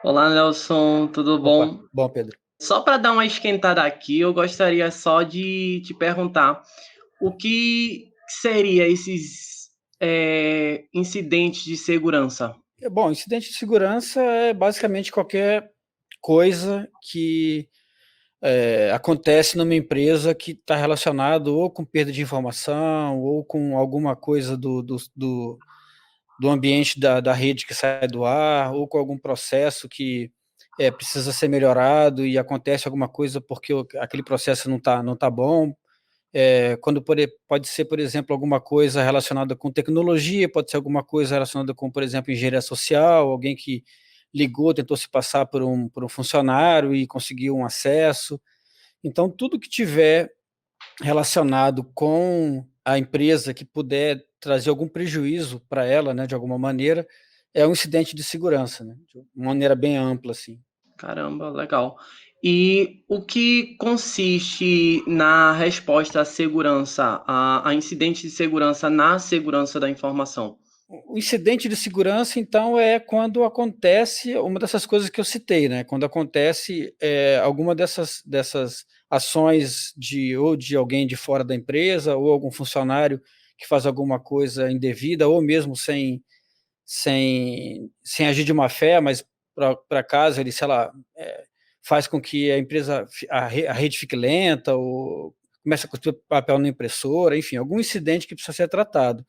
Olá, Nelson, tudo Opa, bom? bom, Pedro. Só para dar uma esquentada aqui, eu gostaria só de te perguntar o que seria esses incidentes de segurança? Bom, incidente de segurança é basicamente qualquer coisa que acontece numa empresa que está relacionado ou com perda de informação ou com alguma coisa do ambiente da rede que sai do ar ou com algum processo que precisa ser melhorado e acontece alguma coisa porque aquele processo não tá bom. Quando pode ser, por exemplo, alguma coisa relacionada com tecnologia, pode ser alguma coisa relacionada com, por exemplo, engenharia social, alguém que ligou, tentou se passar por um funcionário e conseguiu um acesso. Então, tudo que tiver relacionado com a empresa que puder trazer algum prejuízo para ela, né, de alguma maneira, é um incidente de segurança, né, de uma maneira bem ampla, assim. Caramba, legal. E o que consiste na resposta à segurança, a incidente de segurança na segurança da informação? O incidente de segurança, então, é quando acontece uma dessas coisas que eu citei, né? Quando acontece alguma dessas ações ou de alguém de fora da empresa, ou algum funcionário que faz alguma coisa indevida, ou mesmo sem agir de má fé, mas por acaso ele, sei lá, faz com que a empresa, a rede fique lenta, ou começa a cuspir papel na impressora, enfim, algum incidente que precisa ser tratado.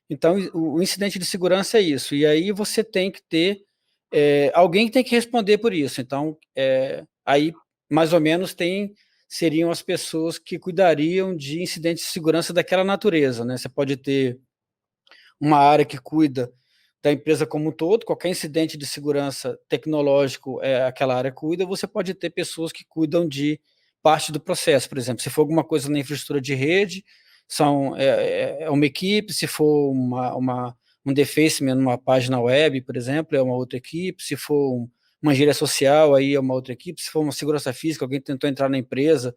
Então, o incidente de segurança é isso. E aí você tem que ter alguém que tem que responder por isso. Então, aí mais ou menos seriam as pessoas que cuidariam de incidentes de segurança daquela natureza, né? Você pode ter uma área que cuida da empresa como um todo, qualquer incidente de segurança tecnológico, aquela área cuida. Você pode ter pessoas que cuidam de parte do processo, por exemplo, se for alguma coisa na infraestrutura de rede, é uma equipe. Se for um defacement numa página web, por exemplo, é uma outra equipe. Se for uma engenharia social, aí é uma outra equipe. Se for uma segurança física, alguém tentou entrar na empresa,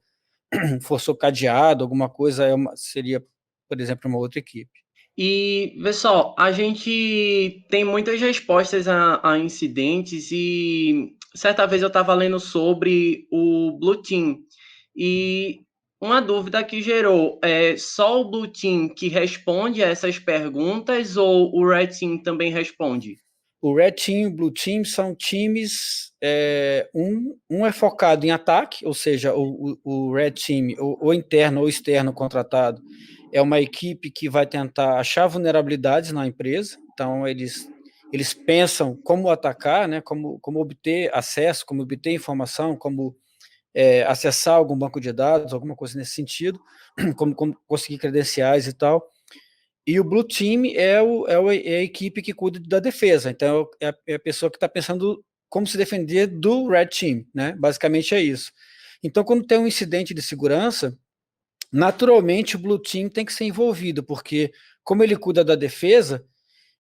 forçou cadeado, alguma coisa, seria, por exemplo, uma outra equipe. E, vê só, a gente tem muitas respostas a incidentes e certa vez eu estava lendo sobre o Blue Team e uma dúvida que gerou é só o Blue Team que responde a essas perguntas ou o Red Team também responde? O Red Team e o Blue Team são times, um é focado em ataque, ou seja, o Red Team, ou interno ou externo contratado, é uma equipe que vai tentar achar vulnerabilidades na empresa. Então, eles pensam como atacar, né, como obter acesso, como obter informação, como acessar algum banco de dados, alguma coisa nesse sentido, como conseguir credenciais e tal. E o Blue Team é a equipe que cuida da defesa. Então, é a pessoa que está pensando como se defender do Red Team, né? Basicamente é isso. Então, quando tem um incidente de segurança, naturalmente o Blue Team tem que ser envolvido, porque como ele cuida da defesa,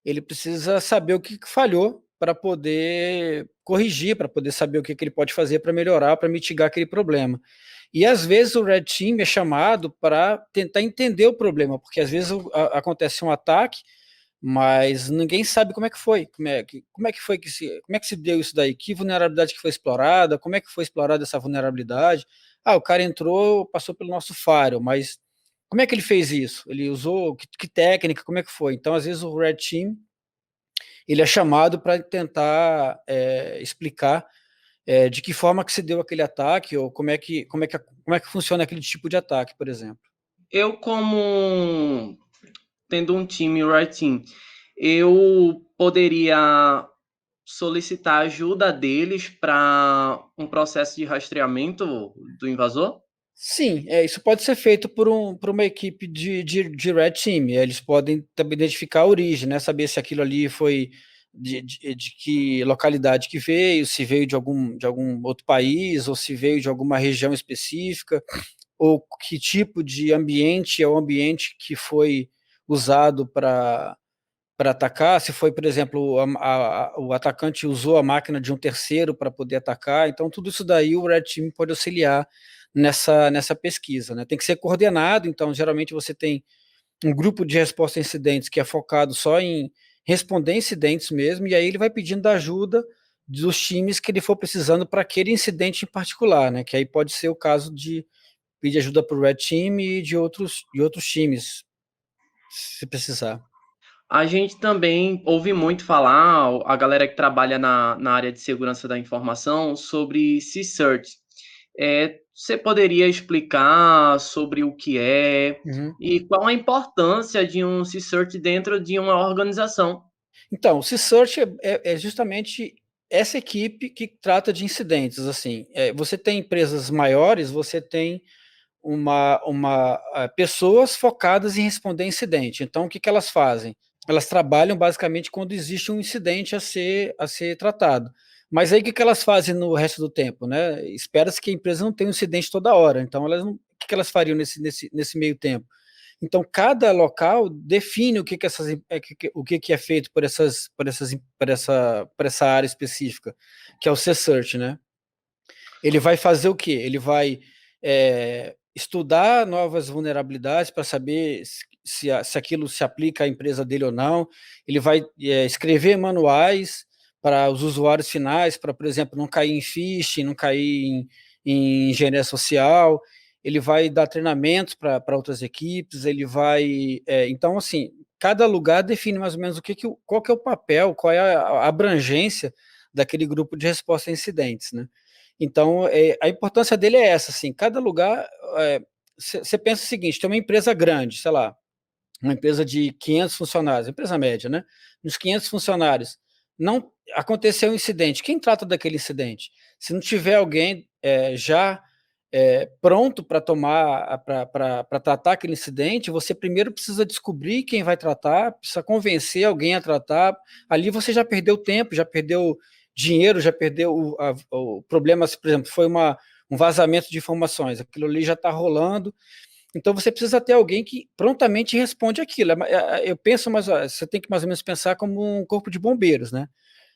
ele precisa saber o que falhou para poder corrigir, para poder saber o que ele pode fazer para melhorar, para mitigar aquele problema. E às vezes o Red Team é chamado para tentar entender o problema, porque às vezes acontece um ataque, mas ninguém sabe como é que foi, como é que se deu isso daí, que vulnerabilidade que foi explorada, como é que foi explorada essa vulnerabilidade. Ah, o cara entrou, passou pelo nosso firewall, mas como é que ele fez isso? Ele usou que técnica, como é que foi? Então, às vezes o Red Team ele é chamado para tentar explicar de que forma que se deu aquele ataque, ou como é que funciona aquele tipo de ataque, por exemplo. Eu, como tendo um time Red Team, eu poderia solicitar ajuda deles para um processo de rastreamento do invasor? Sim, isso pode ser feito por uma equipe de Red Team. Eles podem também identificar a origem, né? Saber se aquilo ali foi de que localidade que veio, se veio de algum outro país, ou se veio de alguma região específica, ou que tipo de ambiente é o ambiente que foi usado para atacar. Se foi, por exemplo, o atacante usou a máquina de um terceiro para poder atacar. Então, tudo isso daí o Red Team pode auxiliar nessa pesquisa, né? Tem que ser coordenado. Então, geralmente você tem um grupo de resposta a incidentes que é focado só em responder incidentes mesmo, e aí ele vai pedindo ajuda dos times que ele for precisando para aquele incidente em particular, né? Que aí pode ser o caso de pedir ajuda para o Red Team e de outros times, se precisar. A gente também ouve muito falar, a galera que trabalha na área de segurança da informação, sobre C-Cert. Você poderia explicar sobre o que é Uhum. e qual a importância de um C-Cert dentro de uma organização? Então, o C-Search é justamente essa equipe que trata de incidentes. Assim, você tem empresas maiores, você tem pessoas focadas em responder incidente. Então, o que, que elas fazem? Elas trabalham basicamente quando existe um incidente a ser tratado. Mas aí o que, que elas fazem no resto do tempo? Né? Espera-se que a empresa não tenha um incidente toda hora. Então, o que, que elas fariam nesse meio tempo? Então, cada local define o que é feito por essa área específica, que é o C-Search, né? Ele vai fazer o quê? Ele vai estudar novas vulnerabilidades para saber se aquilo se aplica à empresa dele ou não. Ele vai escrever manuais para os usuários finais, para, por exemplo, não cair em phishing, não cair em engenharia social. Ele vai dar treinamentos para outras equipes. Ele vai. Então, assim, cada lugar define mais ou menos qual que é o papel, qual é a abrangência daquele grupo de resposta a incidentes, né? Então, a importância dele é essa, assim, cada lugar, você pensa o seguinte, tem uma empresa grande, sei lá, uma empresa de 500 funcionários, empresa média, né? Nos 500 funcionários, não aconteceu um incidente, quem trata daquele incidente? Se não tiver alguém já pronto para para tratar aquele incidente, você primeiro precisa descobrir quem vai tratar, precisa convencer alguém a tratar. Ali você já perdeu tempo, já perdeu dinheiro, já perdeu o problema, se, por exemplo, foi um vazamento de informações, aquilo ali já está rolando. Então você precisa ter alguém que prontamente responde aquilo. Eu penso, mas você tem que mais ou menos pensar como um corpo de bombeiros, né?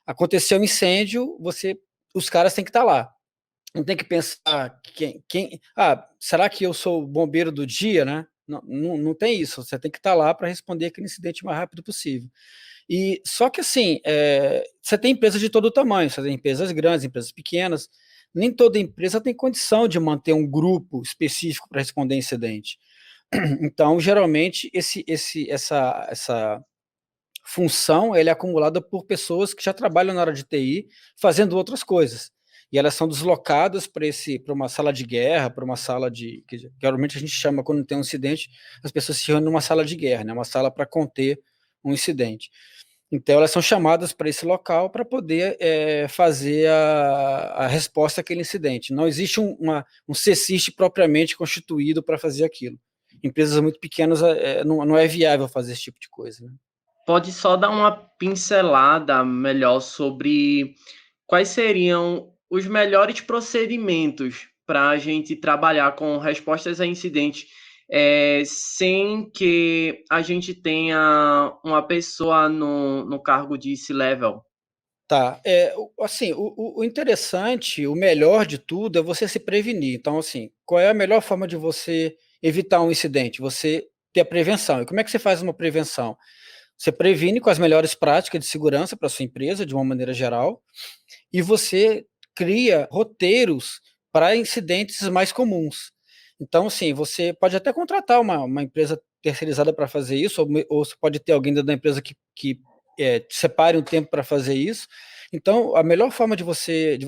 Aconteceu um incêndio, os caras têm que estar lá. Não tem que pensar será que eu sou o bombeiro do dia, né? Não, não, não tem isso. Você tem que estar lá para responder aquele incidente o mais rápido possível. E só que assim, você tem empresas de todo tamanho, você tem empresas grandes, empresas pequenas. Nem toda empresa tem condição de manter um grupo específico para responder incidente. Então, geralmente, essa função é acumulada por pessoas que já trabalham na área de TI fazendo outras coisas. E elas são deslocadas para uma sala de guerra, para uma sala que geralmente a gente chama, quando tem um incidente, as pessoas se reúnem numa sala de guerra, né? Uma sala para conter um incidente. Então, elas são chamadas para esse local para poder fazer a resposta àquele incidente. Não existe um CSIST propriamente constituído para fazer aquilo. Empresas muito pequenas não é viável fazer esse tipo de coisa, né? Pode só dar uma pincelada melhor sobre quais seriam os melhores procedimentos para a gente trabalhar com respostas a incidentes, sem que a gente tenha uma pessoa no cargo de C-level? Tá, assim, o interessante, o melhor de tudo é você se prevenir. Então, assim, qual é a melhor forma de você evitar um incidente? Você ter a prevenção. E como é que você faz uma prevenção? Você previne com as melhores práticas de segurança para sua empresa, de uma maneira geral, e você cria roteiros para incidentes mais comuns. Então, assim, você pode até contratar uma empresa terceirizada para fazer isso, ou você pode ter alguém dentro da empresa que separe um tempo para fazer isso. Então, a melhor forma de você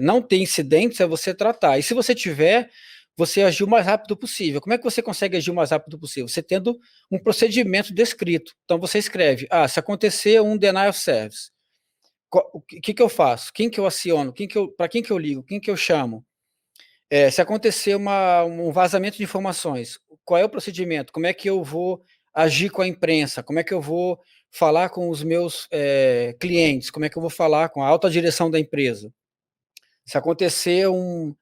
não ter incidentes é você tratar. E se você tiver, você agir o mais rápido possível. Como é que você consegue agir o mais rápido possível? Você tendo um procedimento descrito. Então, você escreve, se acontecer um denial of service, o que eu faço? Quem que eu aciono? Para quem que eu ligo? Quem que eu chamo? Se acontecer um vazamento de informações, qual é o procedimento? Como é que eu vou agir com a imprensa? Como é que eu vou falar com os meus clientes? Como é que eu vou falar com a alta direção da empresa? Se acontecer um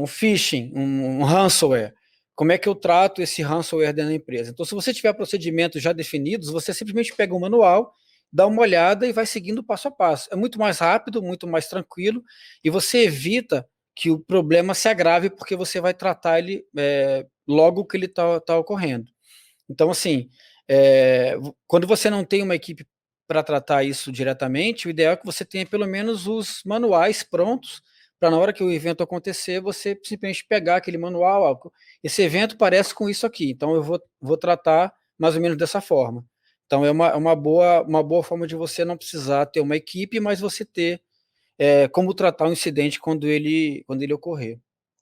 phishing, um ransomware, como é que eu trato esse ransomware dentro da empresa? Então, se você tiver procedimentos já definidos, você simplesmente pega o manual, dá uma olhada e vai seguindo passo a passo. É muito mais rápido, muito mais tranquilo, e você evita que o problema se agrave, porque você vai tratar ele logo que ele tá ocorrendo. Então, assim, quando você não tem uma equipe para tratar isso diretamente, o ideal é que você tenha pelo menos os manuais prontos para na hora que o evento acontecer, você simplesmente pegar aquele manual, esse evento parece com isso aqui, então eu vou tratar mais ou menos dessa forma. Então é uma boa forma de você não precisar ter uma equipe, mas você ter como tratar o incidente quando ele ocorrer.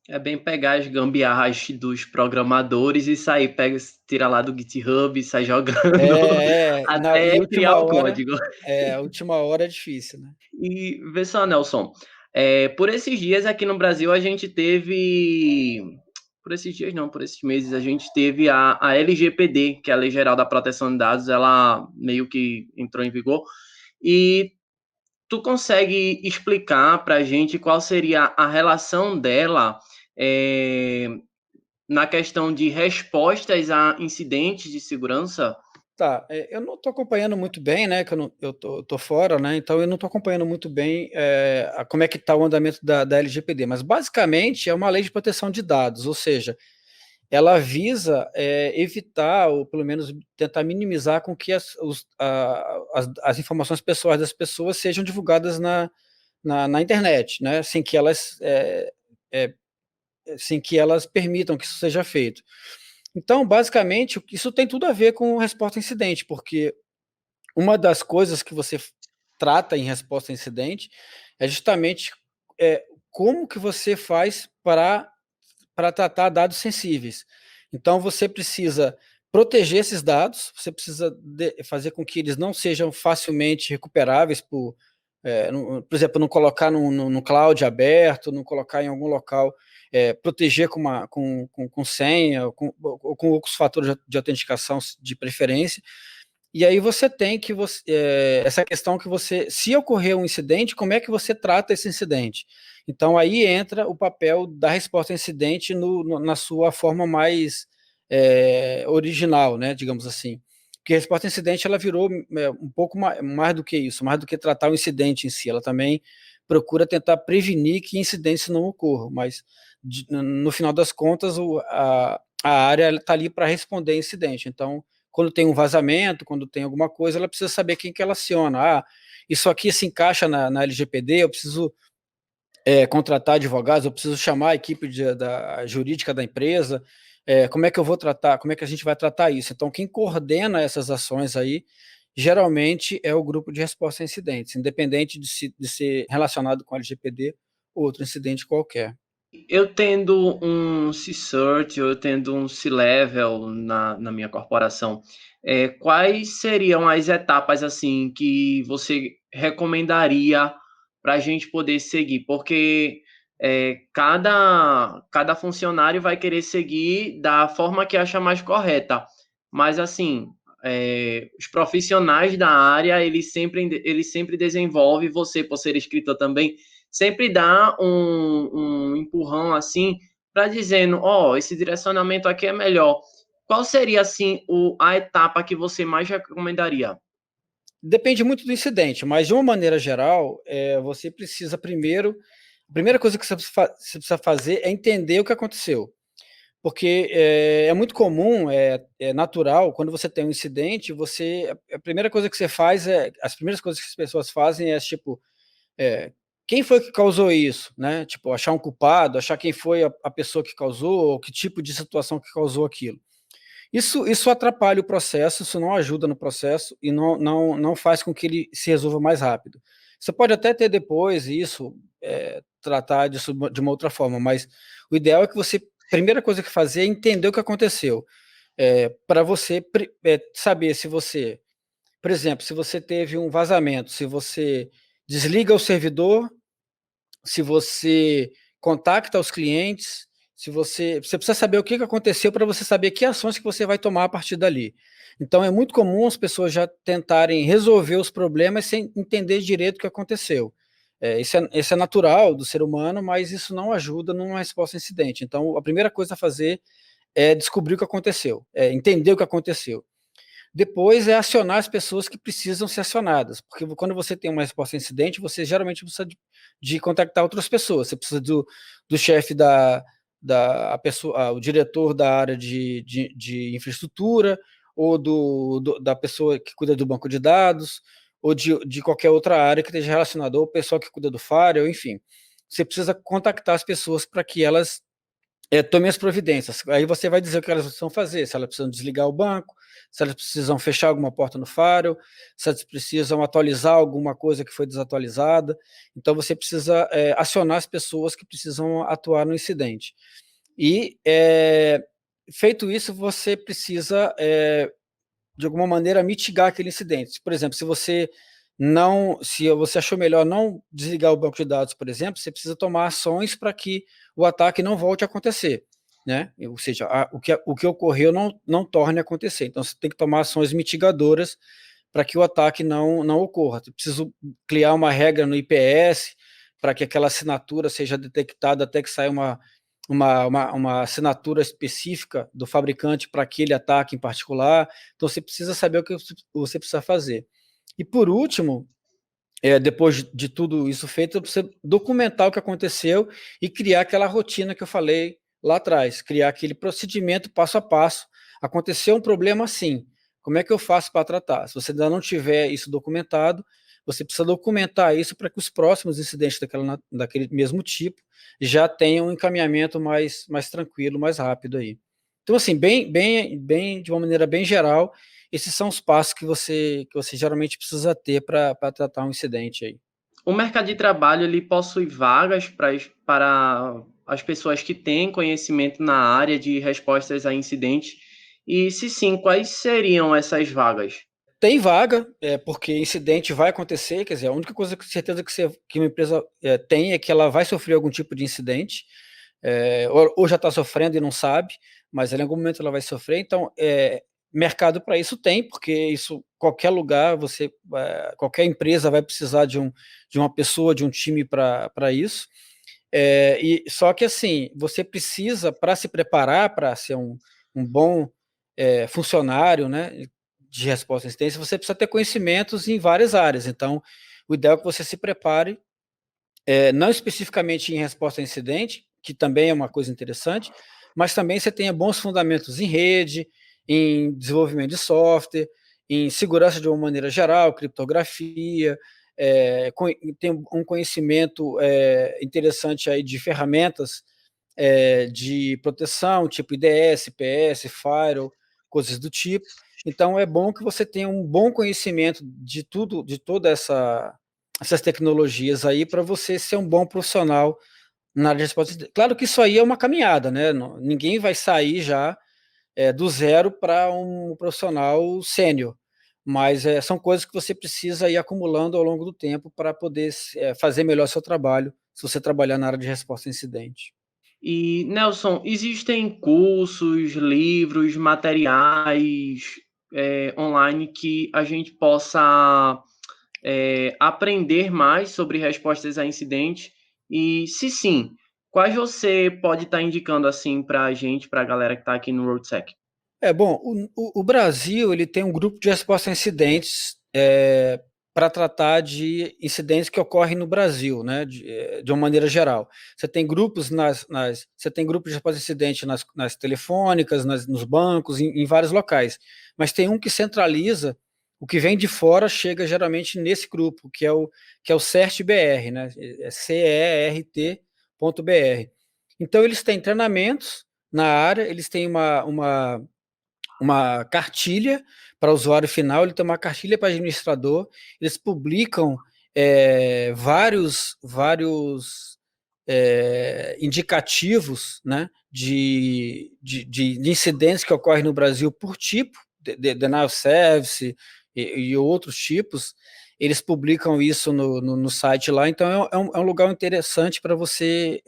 É bem pegar as gambiarras dos programadores e sair, pega, tira lá do GitHub, sai jogando E até criar o código. a última hora é difícil, né? E vê só, Nelson, por esses dias aqui no Brasil a gente teve, por esses dias não, por esses meses a gente teve a LGPD, que é a Lei Geral da Proteção de Dados, ela meio que entrou em vigor. E tu consegue explicar para a gente qual seria a relação dela é, na questão de respostas a incidentes de segurança? Tá, eu não estou acompanhando muito bem, né? Que eu tô fora, né? Então eu não estou acompanhando muito bem como é que está o andamento da LGPD, mas basicamente é uma lei de proteção de dados, ou seja, ela visa evitar, ou pelo menos tentar minimizar com que as informações pessoais das pessoas sejam divulgadas na internet, né? Sem que elas permitam que isso seja feito. Então, basicamente, isso tem tudo a ver com resposta a incidente, porque uma das coisas que você trata em resposta a incidente é justamente como que você faz para tratar dados sensíveis. Então, você precisa proteger esses dados, você precisa fazer com que eles não sejam facilmente recuperáveis por exemplo, não colocar no cloud aberto, não colocar em algum local, proteger com senha, ou com outros fatores de autenticação de preferência. E aí você tem essa questão que se ocorrer um incidente, como é que você trata esse incidente? Então aí entra o papel da resposta a incidente na sua forma mais original, né, digamos assim. Porque a resposta a incidente ela virou um pouco mais do que isso, mais do que tratar o incidente em si. Ela também procura tentar prevenir que incidentes não ocorram, mas no final das contas a área está ali para responder incidente. Então, quando tem um vazamento, quando tem alguma coisa, ela precisa saber quem que ela aciona. Isso aqui se encaixa na LGPD, eu preciso contratar advogados, eu preciso chamar a equipe da jurídica da empresa, como é que eu vou tratar, como é que a gente vai tratar isso? Então, quem coordena essas ações aí, geralmente é o grupo de resposta a incidentes, independente de ser relacionado com a LGPD ou outro incidente qualquer. Eu tendo um C-Cert, eu tendo um C-Level na minha corporação, quais seriam as etapas assim que você recomendaria para a gente poder seguir? Porque cada funcionário vai querer seguir da forma que acha mais correta, mas assim, os profissionais da área, eles sempre desenvolvem, você, por ser escritor também, sempre dá um empurrão assim para dizendo, esse direcionamento aqui é melhor. Qual seria assim a etapa que você mais recomendaria? Depende muito do incidente, mas de uma maneira geral, você precisa primeiro, a primeira coisa que você precisa fazer é entender o que aconteceu. Porque muito comum, é natural, quando você tem um incidente, a primeira coisa que você faz as primeiras coisas que as pessoas fazem é tipo, quem foi que causou isso, né? Tipo, achar um culpado, achar quem foi a pessoa que causou, ou que tipo de situação que causou aquilo. Isso atrapalha o processo, isso não ajuda no processo e não faz com que ele se resolva mais rápido. Você pode até ter depois isso, tratar disso de uma outra forma, mas o ideal é que primeira coisa que fazer é entender o que aconteceu, para você saber se você, por exemplo, se você teve um vazamento, se você desliga o servidor, se você contacta os clientes, se você precisa saber o que aconteceu para você saber que ações que você vai tomar a partir dali. Então é muito comum as pessoas já tentarem resolver os problemas sem entender direito o que aconteceu. Isso é natural do ser humano, mas isso não ajuda numa resposta a incidente. Então a primeira coisa a fazer é descobrir o que aconteceu, entender o que aconteceu. Depois é acionar as pessoas que precisam ser acionadas, porque quando você tem uma resposta a incidente, você geralmente precisa de contactar outras pessoas. Você precisa do chefe da pessoa, o diretor da área de infraestrutura, ou da pessoa que cuida do banco de dados, ou de qualquer outra área que esteja relacionada, ou o pessoal que cuida do firewall, enfim. Você precisa contactar as pessoas para que elas tomem as providências. Aí você vai dizer o que elas precisam fazer, se elas precisam desligar o banco, se elas precisam fechar alguma porta no firewall, se elas precisam atualizar alguma coisa que foi desatualizada. Então você precisa acionar as pessoas que precisam atuar no incidente. E feito isso, você precisa de alguma maneira mitigar aquele incidente. Por exemplo, se você achou melhor não desligar o banco de dados, por exemplo, você precisa tomar ações para que o ataque não volte a acontecer, né? Ou seja, o que ocorreu não torne a acontecer. Então, você tem que tomar ações mitigadoras para que o ataque não ocorra. Eu preciso criar uma regra no IPS para que aquela assinatura seja detectada até que saia uma assinatura específica do fabricante para aquele ataque em particular. Então, você precisa saber o que você precisa fazer. E, por último, depois de tudo isso feito, você documentar o que aconteceu e criar aquela rotina que eu falei lá atrás, criar aquele procedimento passo a passo. Aconteceu um problema assim, como é que eu faço para tratar? Se você ainda não tiver isso documentado, você precisa documentar isso para que os próximos incidentes daquele mesmo tipo já tenham um encaminhamento mais tranquilo, mais rápido aí. Então, assim, de uma maneira bem geral, esses são os passos que você geralmente precisa ter para tratar um incidente aí. O mercado de trabalho ele possui vagas para as pessoas que têm conhecimento na área de respostas a incidentes? E se sim, quais seriam essas vagas? Tem vaga, porque incidente vai acontecer, quer dizer, a única coisa com certeza que uma empresa tem é que ela vai sofrer algum tipo de incidente, ou já está sofrendo e não sabe, mas em algum momento ela vai sofrer, então mercado para isso tem, porque isso, qualquer lugar, qualquer empresa vai precisar de uma pessoa, de um time para isso, só que assim, você precisa, para se preparar para ser um bom funcionário, né, de resposta à incidência, você precisa ter conhecimentos em várias áreas. Então, o ideal é que você se prepare, não especificamente em resposta a incidente, que também é uma coisa interessante, mas também você tenha bons fundamentos em rede, em desenvolvimento de software, em segurança de uma maneira geral, criptografia, tem um conhecimento interessante aí de ferramentas de proteção, tipo IDS, PS, Firewall, coisas do tipo. Então, é bom que você tenha um bom conhecimento de tudo, de todas essas tecnologias aí, para você ser um bom profissional na área de resposta. Claro que isso aí é uma caminhada, né? Ninguém vai sair já do zero para um profissional sênior, mas são coisas que você precisa ir acumulando ao longo do tempo para poder fazer melhor seu trabalho, se você trabalhar na área de resposta a incidente. E, Nelson, existem cursos, livros, materiais online que a gente possa aprender mais sobre respostas a incidentes? E, se sim, quais você pode estar indicando assim para a gente, para a galera que está aqui no RoadSec? Bom, o Brasil ele tem um grupo de resposta a incidentes para tratar de incidentes que ocorrem no Brasil, né, de uma maneira geral. Você tem grupos você tem grupos de resposta a incidente nas telefônicas, nos bancos, em vários locais. Mas tem um que centraliza o que vem de fora chega geralmente nesse grupo, que é o CERT-BR, né, CERT.br. Então eles têm treinamentos na área, eles têm uma cartilha para o usuário final, ele tem uma cartilha para administrador, eles publicam vários indicativos, né, de incidentes que ocorrem no Brasil por tipo, denial of service e outros tipos, eles publicam isso no site lá, então é um lugar interessante para você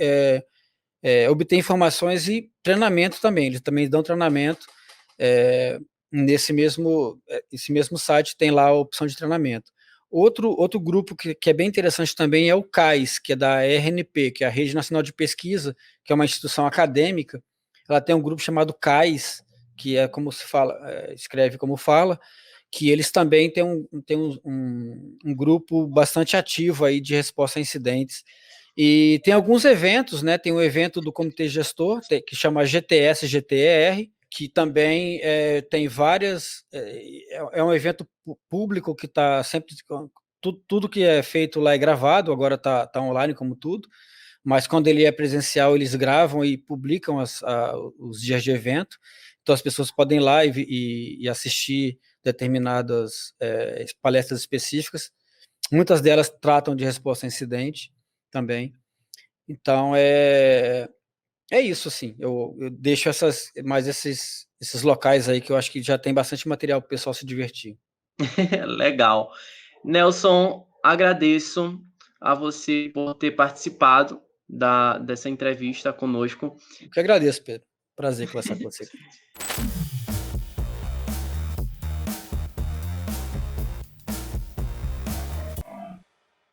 obter informações e treinamento também, eles também dão treinamento é, esse mesmo site tem lá a opção de treinamento. Outro grupo que é bem interessante também é o CAIS, que é da RNP, que é a Rede Nacional de Pesquisa, que é uma instituição acadêmica. Ela tem um grupo chamado CAIS, que é como se fala, escreve como fala, que eles também têm um grupo bastante ativo aí de resposta a incidentes. E tem alguns eventos, né? Tem um evento do Comitê Gestor, que chama GTS-GTR, que também tem várias. É um evento público que está sempre. Tudo que é feito lá é gravado, agora está online como tudo, mas quando ele é presencial, eles gravam e publicam os dias de evento, então as pessoas podem ir lá e assistir determinadas palestras específicas. Muitas delas tratam de resposta a incidente também. Então, é isso, assim. Eu deixo esses locais aí que eu acho que já tem bastante material para o pessoal se divertir. Legal. Nelson, agradeço a você por ter participado dessa entrevista conosco. Eu que agradeço, Pedro. Prazer conversar com você.